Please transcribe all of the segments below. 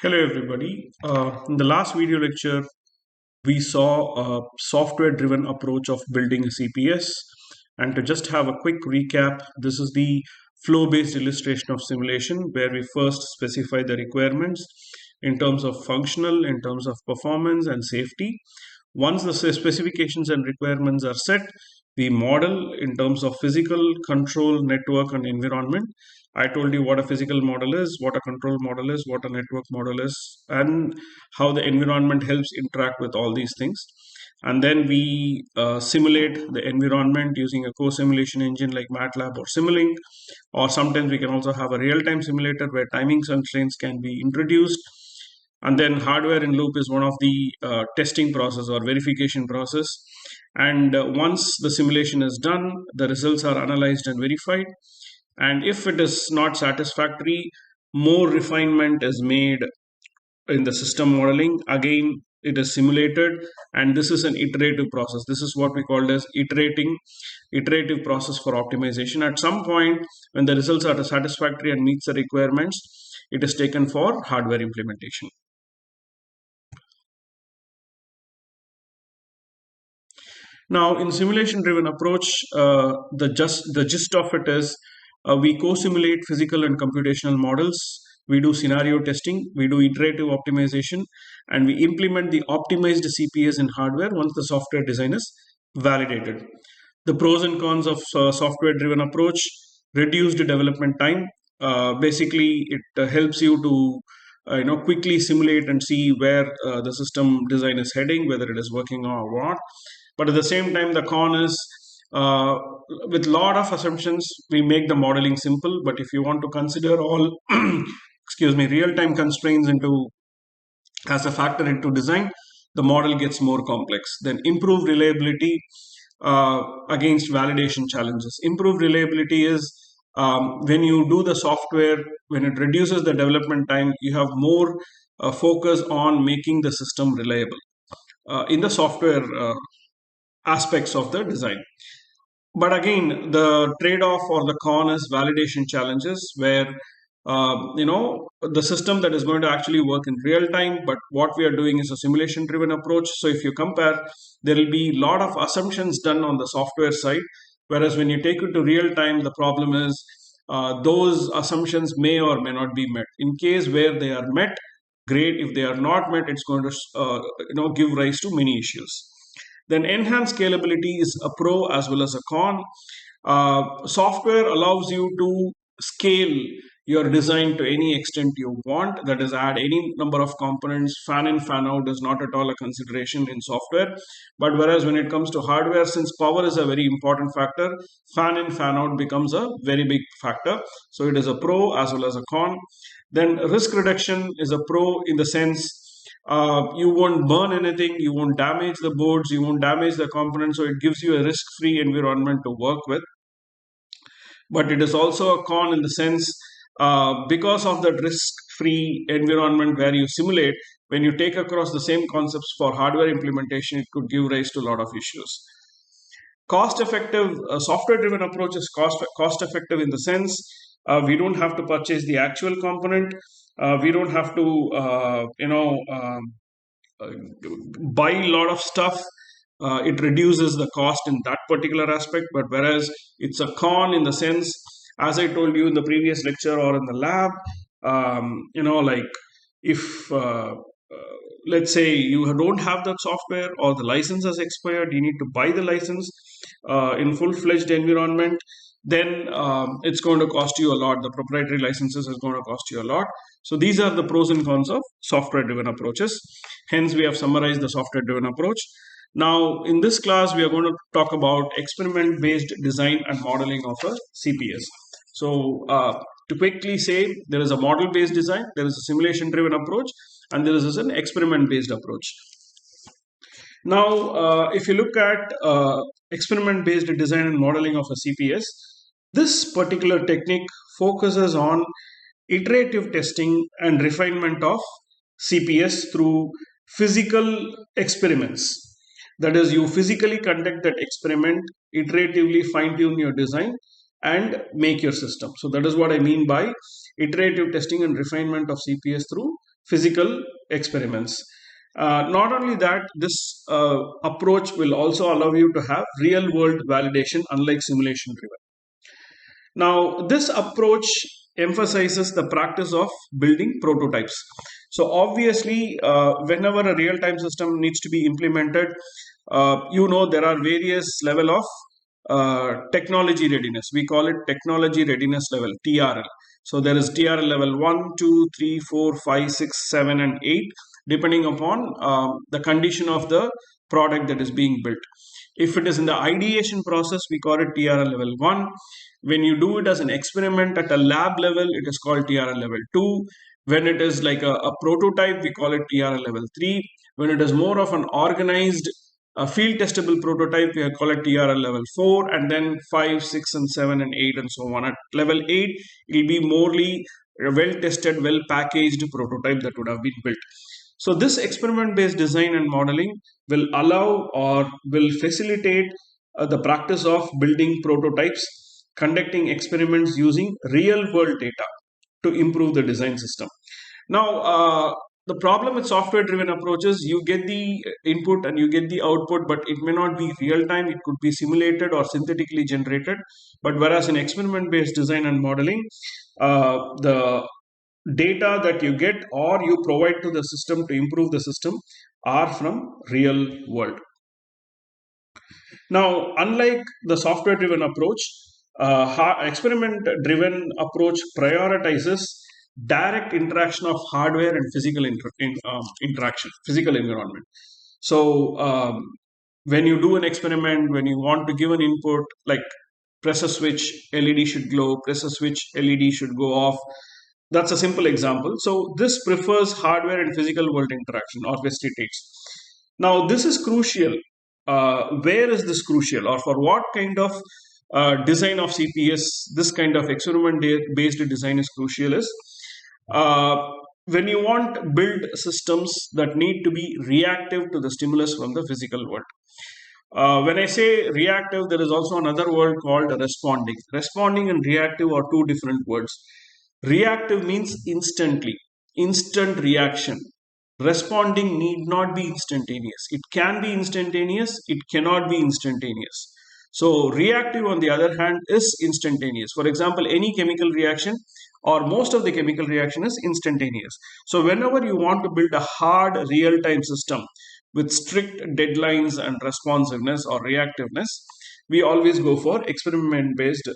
Hello everybody. In the last video lecture, we saw a software-driven approach of building a CPS. And to just have a quick recap, this is the flow-based illustration of simulation where we first specify the requirements in terms of functional, in terms of performance and safety. Once the specifications and requirements are set, we model in terms of physical, control, network, and environment. I told you what a physical model is, what a control model is, what a network model is, and how the environment helps interact with all these things. And then we simulate the environment using a co-simulation engine like MATLAB or Simulink, or sometimes we can also have a real-time simulator where timing constraints can be introduced. And then hardware in loop is one of the testing process or verification process. And once the simulation is done, the results are analyzed and verified. And if it is not satisfactory, more refinement is made in the system modeling. Again, it is simulated, and this is an iterative process. This is what we call as iterative process for optimization. At some point, when the results are satisfactory and meets the requirements, it is taken for hardware implementation. Now, in simulation-driven approach, the gist of it is we co-simulate physical and computational models. We do scenario testing, we do iterative optimization, and we implement the optimized CPS in hardware once the software design is validated. The pros and cons of software-driven approach: reduced development time. Basically, it helps you to quickly simulate and see where the system design is heading, whether it is working or what. But at the same time, the con is with lot of assumptions, we make the modeling simple. But if you want to consider all, excuse me, real-time constraints into as a factor into design, the model gets more complex. Then improved reliability against validation challenges. Improved reliability is when you do the software, when it reduces the development time, you have more focus on making the system reliable in the software aspects of the design. But again, the trade-off or the con is validation challenges, where the system that is going to actually work in real time, but what we are doing is a simulation driven approach. So if you compare, there will be a lot of assumptions done on the software side, whereas when you take it to real time, the problem is those assumptions may or may not be met. In case where they are met, great. If they are not met, it's going to give rise to many issues. Then enhanced scalability is a pro as well as a con. Software allows you to scale your design to any extent you want, that is, add any number of components. Fan in, fan out is not at all a consideration in software. But whereas when it comes to hardware, since power is a very important factor, fan in, fan out becomes a very big factor. So it is a pro as well as a con. Then risk reduction is a pro in the sense you won't burn anything, you won't damage the boards, you won't damage the components, so it gives you a risk-free environment to work with. But it is also a con in the sense because of that risk-free environment where you simulate, when you take across the same concepts for hardware implementation, it could give rise to a lot of issues. Cost-effective software-driven approach is cost-effective in the sense we don't have to purchase the actual component. We don't have to, buy a lot of stuff. It reduces the cost in that particular aspect. But whereas it's a con in the sense, as I told you in the previous lecture or in the lab, like if let's say you don't have that software or the license has expired, you need to buy the license in full-fledged environment, then it's going to cost you a lot. The proprietary licenses is going to cost you a lot. So these are the pros and cons of software-driven approaches. Hence, we have summarized the software-driven approach. Now, in this class, we are going to talk about experiment-based design and modeling of a CPS. So to quickly say, there is a model-based design, there is a simulation-driven approach, and there is an experiment-based approach. Now, if you look at experiment-based design and modeling of a CPS, this particular technique focuses on iterative testing and refinement of CPS through physical experiments. That is, you physically conduct that experiment, iteratively fine-tune your design, and make your system. So that is what I mean by iterative testing and refinement of CPS through physical experiments. Not only that, this approach will also allow you to have real world validation, unlike simulation driven. Now, this approach emphasizes the practice of building prototypes. So, obviously, whenever a real time system needs to be implemented, there are various level of technology readiness. We call it technology readiness level, TRL. So, there is TRL level 1, 2, 3, 4, 5, 6, 7, and 8, depending upon the condition of the product that is being built. If it is in the ideation process, we call it TRL level 1. When you do it as an experiment at a lab level, it is called TRL level 2. When it is like a prototype, we call it TRL level 3. When it is more of an organized field testable prototype, we call it TRL level 4, and then 5, 6, and 7, and 8, and so on. At level 8, it will be morely well tested, well packaged prototype that would have been built. So this experiment based design and modeling will allow or will facilitate the practice of building prototypes, conducting experiments using real world data to improve the design system. Now, the problem with software driven approaches, you get the input and you get the output, but it may not be real time. It could be simulated or synthetically generated. But whereas in experiment based design and modeling, the data that you get or you provide to the system to improve the system are from real world. Now, unlike the software driven approach, experiment driven approach prioritizes direct interaction of hardware and physical interaction, physical environment. So, when you do an experiment, when you want to give an input, like press a switch, LED should glow, press a switch, LED should go off. That's a simple example. So this prefers hardware and physical world interaction or facilitates. Now this is crucial. Where is this crucial, or for what kind of design of CPS this kind of experiment based design is crucial is uh, when you want build systems that need to be reactive to the stimulus from the physical world. When I say reactive, there is also another word called responding. Responding and reactive are two different words. Reactive means instantly, instant reaction. Responding need not be instantaneous. It can be instantaneous, it cannot be instantaneous. So, reactive, on the other hand, is instantaneous. For example, any chemical reaction or most of the chemical reaction is instantaneous. So, whenever you want to build a hard real time system with strict deadlines and responsiveness or reactiveness, we always go for experiment based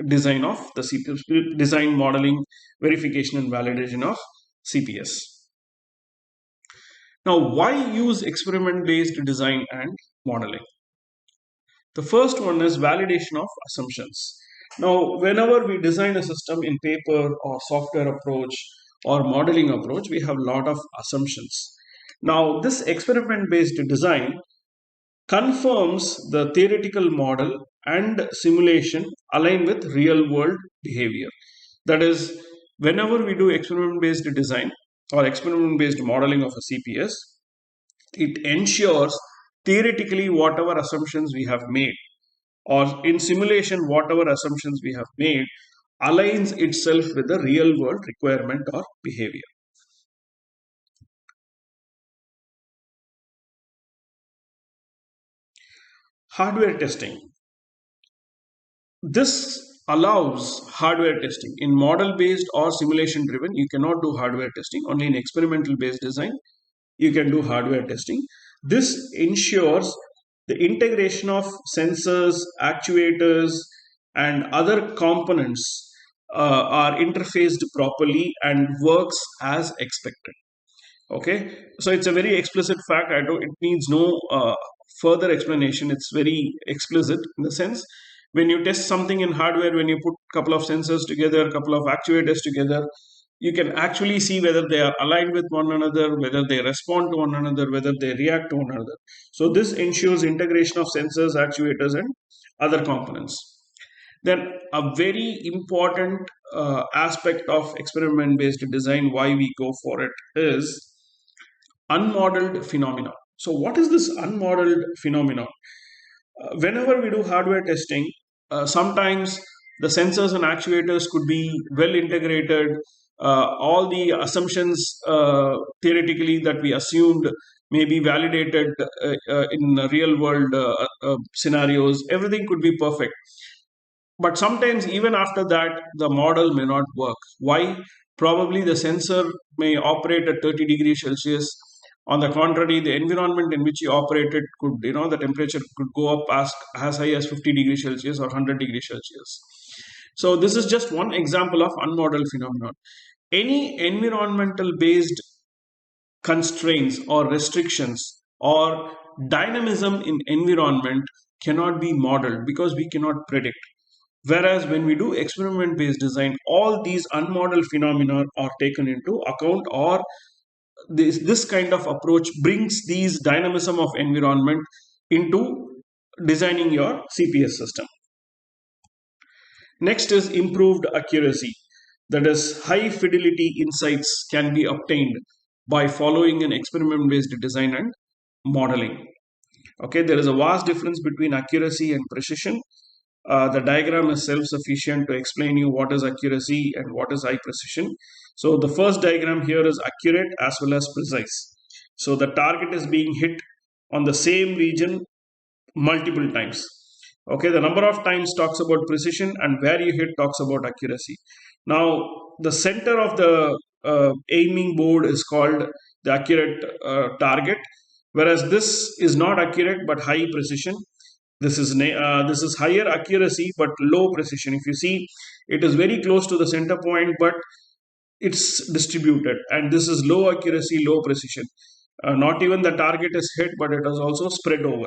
design of the CPS, design, modeling, verification, and validation of CPS. Now, why use experiment based design and modeling? The first one is validation of assumptions. Now, whenever we design a system in paper or software approach or modeling approach, we have a lot of assumptions. Now, this experiment based design confirms the theoretical model and simulation align with real world behavior. That is, whenever we do experiment based design or experiment based modeling of a CPS, it ensures theoretically whatever assumptions we have made, or in simulation whatever assumptions we have made, aligns itself with the real world requirement or behavior. Hardware testing. This allows hardware testing. In model based or simulation driven, you cannot do hardware testing. Only in experimental based design, you can do hardware testing. This ensures the integration of sensors, actuators, and other components are interfaced properly and works as expected. Okay, so it's a very explicit fact. I don't. It needs no further explanation. It's very explicit in the sense, when you test something in hardware, when you put a couple of sensors together, a couple of actuators together, you can actually see whether they are aligned with one another, whether they respond to one another, whether they react to one another. So this ensures integration of sensors, actuators, and other components. Then a very important aspect of experiment based design, why we go for it, is unmodeled phenomena. So what is this unmodeled phenomenon? Whenever we do hardware testing, sometimes the sensors and actuators could be well integrated, all the assumptions theoretically that we assumed may be validated in real world scenarios. Everything could be perfect, but sometimes even after that the model may not work. Why? Probably the sensor may operate at 30 degrees Celsius. On the contrary, the environment in which you operated could, the temperature could go up as high as 50 degrees Celsius or 100 degrees Celsius. So this is just one example of unmodeled phenomenon. Any environmental based constraints or restrictions or dynamism in environment cannot be modeled because we cannot predict. Whereas when we do experiment based design, all these unmodeled phenomena are taken into account, or this kind of approach brings these dynamism of environment into designing your CPS system. Next is improved accuracy. That is, high fidelity insights can be obtained by following an experiment based design and modeling. Okay, there is a vast difference between accuracy and precision. The diagram is self-sufficient to explain you what is accuracy and what is high precision. So the first diagram here is accurate as well as precise. So the target is being hit on the same region multiple times. Okay, the number of times talks about precision, and where you hit talks about accuracy. Now, the center of the aiming board is called the accurate target, whereas this is not accurate but high precision. This is higher accuracy but low precision. If you see, it is very close to the center point, but it's distributed, and this is low accuracy, low precision. Not even the target is hit, but it is also spread over.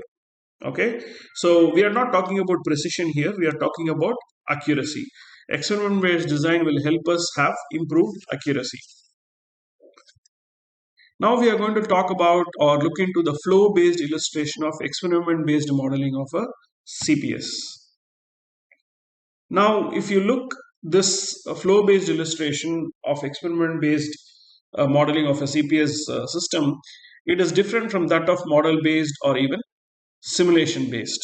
Okay, so we are not talking about precision here, we are talking about accuracy. Experiment based design will help us have improved accuracy. Now we are going to talk about or look into the flow based illustration of experiment based modeling of a CPS. Now if you look this flow based illustration of experiment based modeling of a CPS system, it is different from that of model based or even simulation based.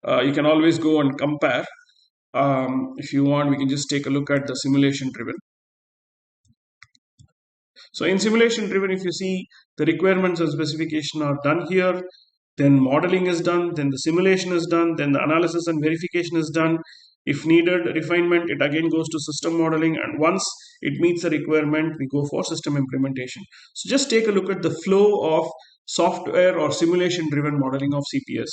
You can always go and compare. If you want, we can just take a look at the simulation driven. So in simulation driven, if you see, the requirements and specification are done here, then modeling is done, then the simulation is done, then the analysis and verification is done. If needed refinement, it again goes to system modeling, and once it meets the requirement, we go for system implementation. So just take a look at the flow of software or simulation driven modeling of CPS.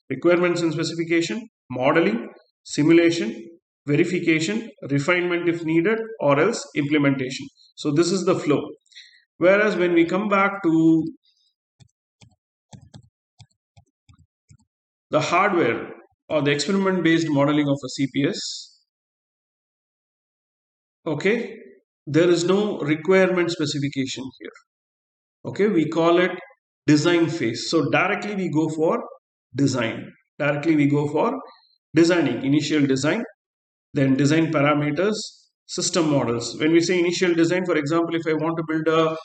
Requirements and specification, modeling, simulation, verification, refinement if needed, or else implementation. So this is the flow. Whereas when we come back to the hardware or the experiment based modeling of a CPS, okay, there is no requirement specification here. Okay, we call it design phase. So directly we go for design. Directly we go for designing, initial design, then design parameters, system models. When we say initial design, for example, if I want to build a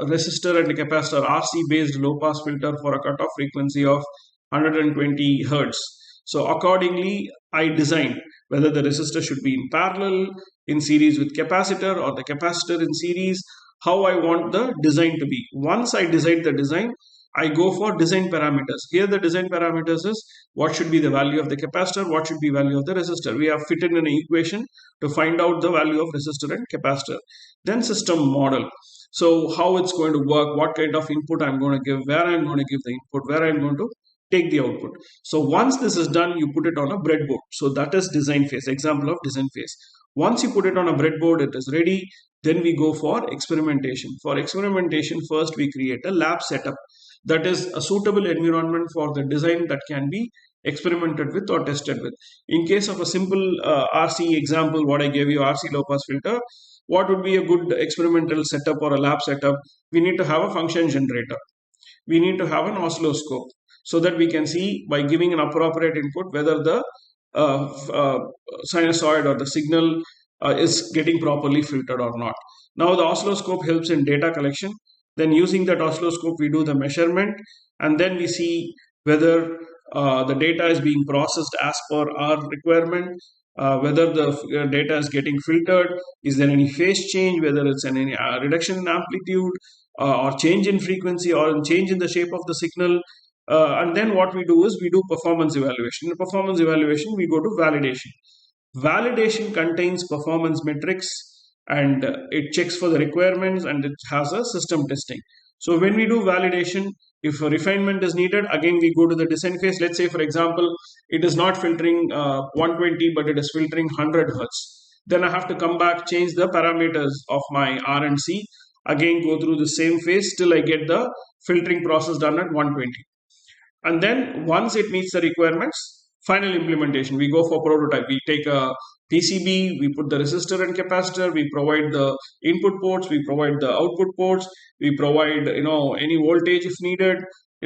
resistor and a capacitor RC based low pass filter for a cutoff frequency of 120 hertz. So accordingly, I design whether the resistor should be in parallel, in series with capacitor, or the capacitor in series, how I want the design to be. Once I decide the design, I go for design parameters. Here the design parameters is what should be the value of the capacitor, what should be value of the resistor. We have fitted in an equation to find out the value of resistor and capacitor. Then system model. So how it's going to work, what kind of input I'm going to give, where I'm going to give the input, where I'm going to take the output. So once this is done, you put it on a breadboard. So that is design phase, example of design phase. Once you put it on a breadboard, it is ready. Then we go for experimentation. For experimentation, first we create a lab setup. That is a suitable environment for the design that can be experimented with or tested with. In case of a simple RC example, what I gave you, RC low pass filter, what would be a good experimental setup or a lab setup? We need to have a function generator. We need to have an oscilloscope so that we can see by giving an appropriate input whether the sinusoid or the signal is getting properly filtered or not. Now the oscilloscope helps in data collection. Then using that oscilloscope, we do the measurement, and then we see whether the data is being processed as per our requirement. whether the data is getting filtered, is there any phase change, whether it's any reduction in amplitude, or change in frequency, or change in the shape of the signal. And then what we do is we do performance evaluation. In performance evaluation, we go to validation. Validation contains performance metrics, and it checks for the requirements, and it has a system testing. So when we do validation, if a refinement is needed, again we go to the design phase. Let's say, for example, it is not filtering 120, but it is filtering 100 hertz. Then I have to come back, change the parameters of my R and C. Again, go through the same phase till I get the filtering process done at 120. And then once it meets the requirements, final implementation, we go for prototype. We take a PCB, we put the resistor and capacitor, we provide the input ports, we provide the output ports, we provide any voltage if needed,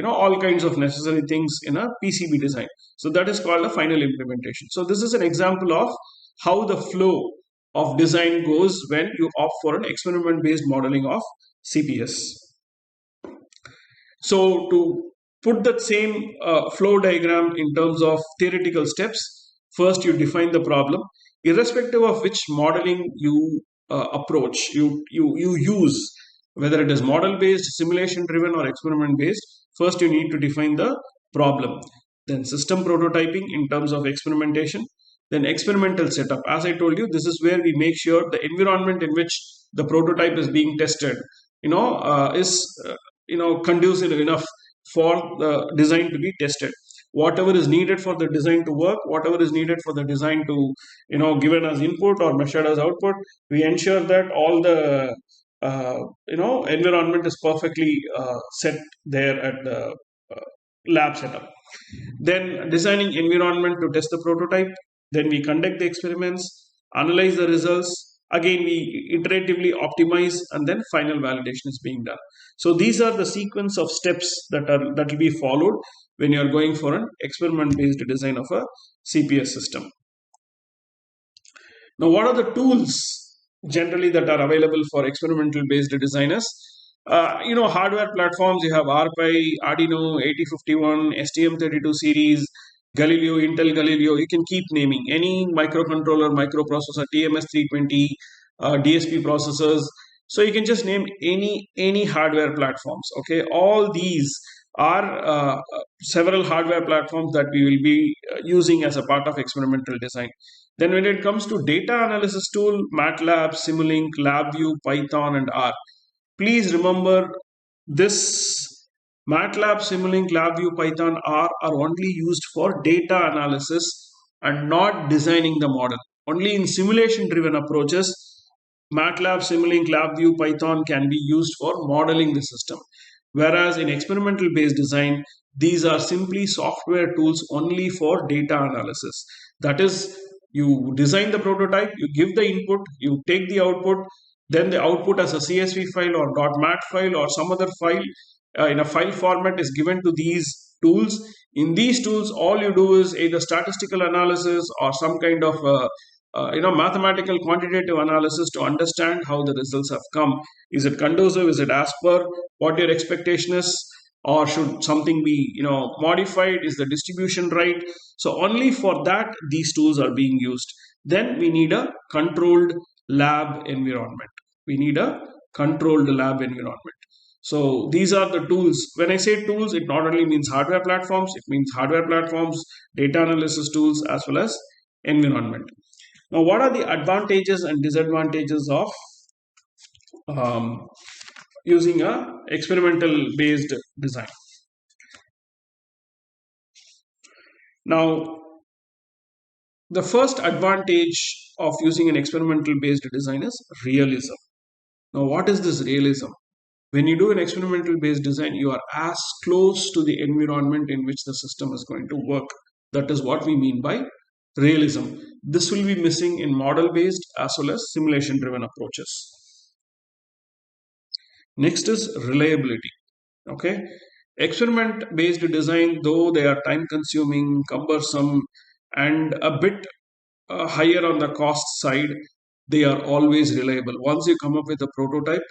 all kinds of necessary things in a PCB design. So that is called a final implementation. So this is an example of how the flow of design goes when you opt for an experiment based modeling of CPS. So to put that same flow diagram in terms of theoretical steps, first you define the problem. Irrespective of which modeling you approach, you use, whether it is model based, simulation driven, or experiment based, first you need to define the problem. Then system prototyping in terms of experimentation. Then experimental setup. As I told you, this is where we make sure the environment in which the prototype is being tested, is conducive enough for the design to be tested. Whatever is needed for the design to work, whatever is needed for the design to given as input or measured as output, we ensure that all the environment is perfectly set there at the lab setup. Then designing environment to test the prototype. Then we conduct the experiments, analyze the results. Again, we iteratively optimize, and then final validation is being done. So these are the sequence of steps that will be followed when you are going for an experiment-based design of a CPS system. Now, what are the tools generally that are available for experimental-based designers? Hardware platforms, you have RPi, Arduino, 8051, STM32 series, Galileo, Intel Galileo. You can keep naming any microcontroller, microprocessor, TMS320, DSP processors. So you can just name any hardware platforms. Okay, all these are several hardware platforms that we will be using as a part of experimental design. Then when it comes to data analysis tool, MATLAB, Simulink, LabVIEW, Python, and R. Please remember this: MATLAB, Simulink, LabVIEW, Python, R are only used for data analysis and not designing the model. Only in simulation-driven approaches, MATLAB, Simulink, LabVIEW, Python can be used for modeling the system. Whereas in experimental-based design, these are simply software tools only for data analysis. That is, you design the prototype, you give the input, you take the output, then the output as a CSV file or .mat file or some other file in a file format is given to these tools. In these tools, all you do is either statistical analysis or some kind of mathematical quantitative analysis to understand how the results have come. Is it conducive? Is it as per what your expectation is? Or should something be modified? Is the distribution right? So only for that these tools are being used. Then we need a controlled lab environment. We need a controlled lab environment. So these are the tools. When I say tools, it not only means hardware platforms, it means hardware platforms, data analysis tools, as well as environment. Now, what are the advantages and disadvantages of using a experimental based design? Now, the first advantage of using an experimental based design is realism. Now, what is this realism? When you do an experimental based design, you are as close to the environment in which the system is going to work. That is what we mean by realism. This will be missing in model based as well as simulation driven approaches. Next is reliability. Okay, experiment based design, though they are time consuming, cumbersome, and a bit higher on the cost side, they are always reliable. Once you come up with a prototype,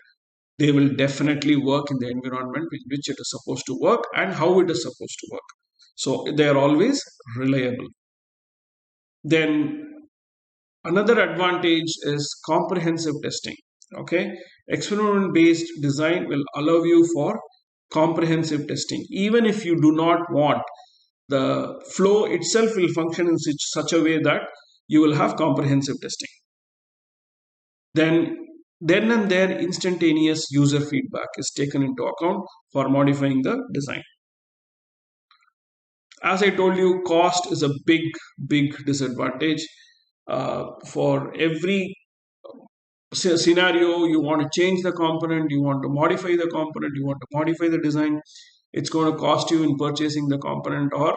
they will definitely work in the environment in which it is supposed to work and how it is supposed to work. So they are always reliable. Then Another advantage is comprehensive testing. Okay, experiment based design will allow you for comprehensive testing. Even if you do not want the flow itself will function in such a way that you will have comprehensive testing. Then and there, instantaneous user feedback is taken into account for modifying the design. As I told you, cost is a big disadvantage. For every scenario, you want to change the component, you want to modify the component, you want to modify the design, it's going to cost you in purchasing the component or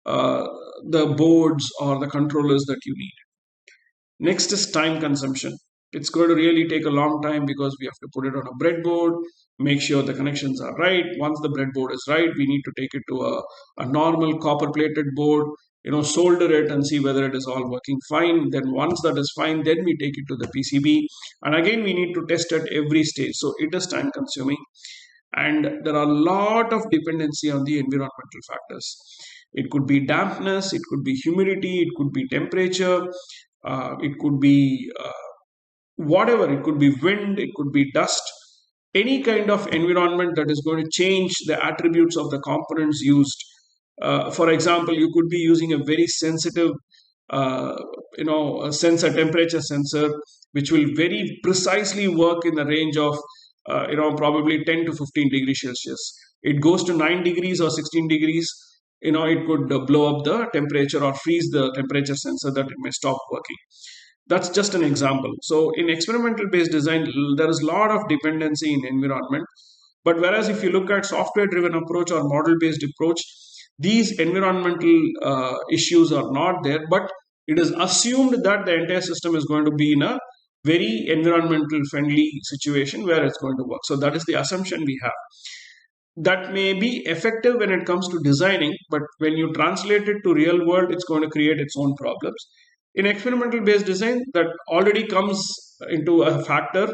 uh, the boards or the controllers that you need. Next is time consumption. It's going to really take a long time because we have to put it on a breadboard, make sure the connections are right. Once the breadboard is right, we need to take it to a normal copper plated board, solder it and see whether it is all working fine. Then once that is fine, then we take it to the PCB. And again, we need to test at every stage. So it is time consuming. And there are a lot of dependency on the environmental factors. It could be dampness, it could be humidity, it could be temperature, it could be whatever, it could be wind, it could be dust, any kind of environment that is going to change the attributes of the components used. For example, you could be using a very sensitive a sensor, temperature sensor, which will very precisely work in the range of probably 10 to 15 degrees Celsius. It goes to 9 degrees or 16 degrees, it could blow up the temperature or freeze the temperature sensor, that it may stop working. That's just an example. So in experimental based design, there is a lot of dependency in environment. But whereas if you look at software driven approach or model based approach, these environmental issues are not there, but it is assumed that the entire system is going to be in a very environmental friendly situation where it's going to work. So that is the assumption we have. That may be effective when it comes to designing, but when you translate it to real world, it's going to create its own problems. In experimental based design, that already comes into a factor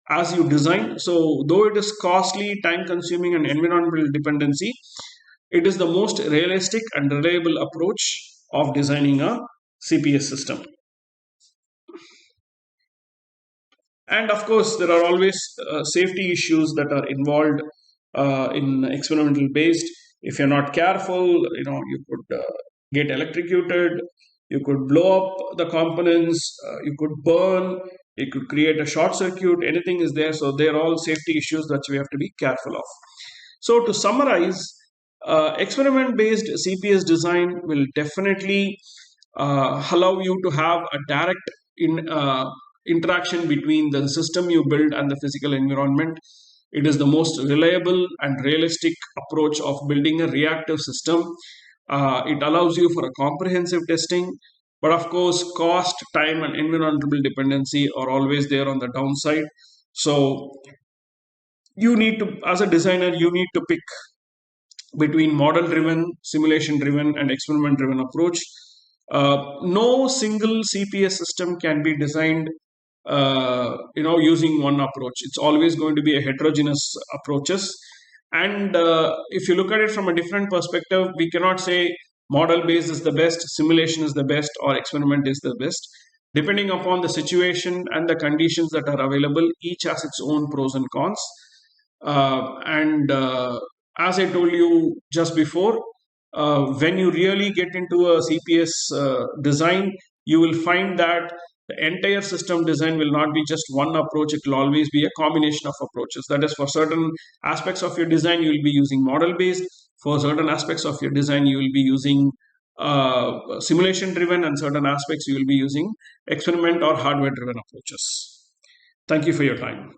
as you design. So though it is costly, time consuming and environmental dependency, it is the most realistic and reliable approach of designing a CPS system. And of course, there are always safety issues that are involved in experimental based. If you're not careful, you could get electrocuted, you could blow up the components, you could burn, it could create a short circuit, anything is there. So they're all safety issues that we have to be careful of. So to summarize, experiment based CPS design will definitely allow you to have a direct interaction between the system you build and the physical environment. It is the most reliable and realistic approach of building a reactive system. It allows you for a comprehensive testing, but of course, cost, time, and environmental dependency are always there on the downside. So you need to, as a designer, you need to pick between model driven, simulation driven, and experiment driven approach. No single CPS system can be designed using one approach. It's always going to be a heterogeneous approaches. And if you look at it from a different perspective, we cannot say model based is the best, simulation is the best, or experiment is the best. Depending upon the situation and the conditions that are available, each has its own pros and cons. And as I told you just before, when you really get into a CPS design, you will find that the entire system design will not be just one approach, it will always be a combination of approaches. That is, for certain aspects of your design, you will be using model based. For certain aspects of your design, you will be using simulation driven, and certain aspects you will be using experiment or hardware driven approaches. Thank you for your time.